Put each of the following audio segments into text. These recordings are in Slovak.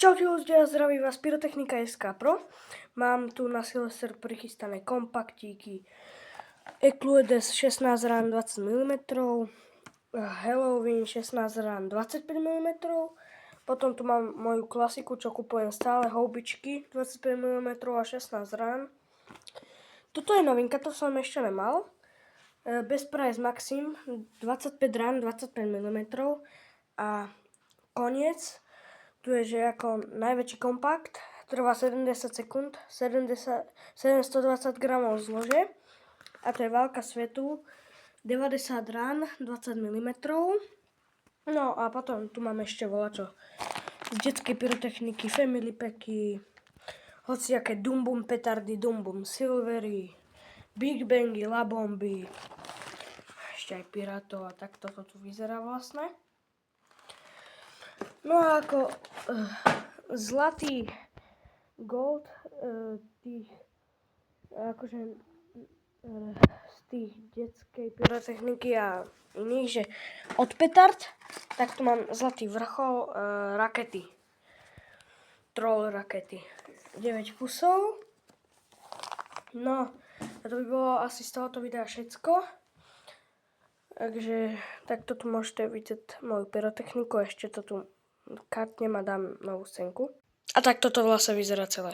Čaute ľudia, zdraví vás Pyrotechnika SK Pro. Mám tu na Silvester prichystané kompaktíky Ecluedes 16 rán 20 mm, Halloween 16 rán 25 mm, potom tu mám moju klasiku, čo kupujem stále, houbičky 25 mm a 16 rán. Toto je novinka, to som ešte nemal. Best Price Maxim 25 rán 25 mm a koniec. Tu je, že ako najväčší kompakt, trvá 70 sekúnd, 720 gramov zlože a to je válka svetu, 90 rán, 20 mm. No a potom tu máme ešte volačo z detskej pyrotechniky, family packy, hociaké dumbum petardy, dumbum silvery, big bangy, labomby, ešte aj pirátov a takto to tu vyzerá vlastne. No a ako zlatý gold tých akože z tých detskej pyrotechniky a iných, že od petard, tak tu mám zlatý vrchol rakety. Troll rakety. 9 kusov. No, a to by bolo asi z tohoto videa všetko. Takže takto tu môžete vidieť moju pyrotechniku, ešte to tu katnem a dám novú scénku. A tak toto vlastne vyzerá celé.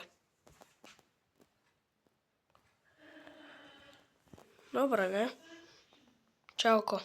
Dobre, ne? Čauko.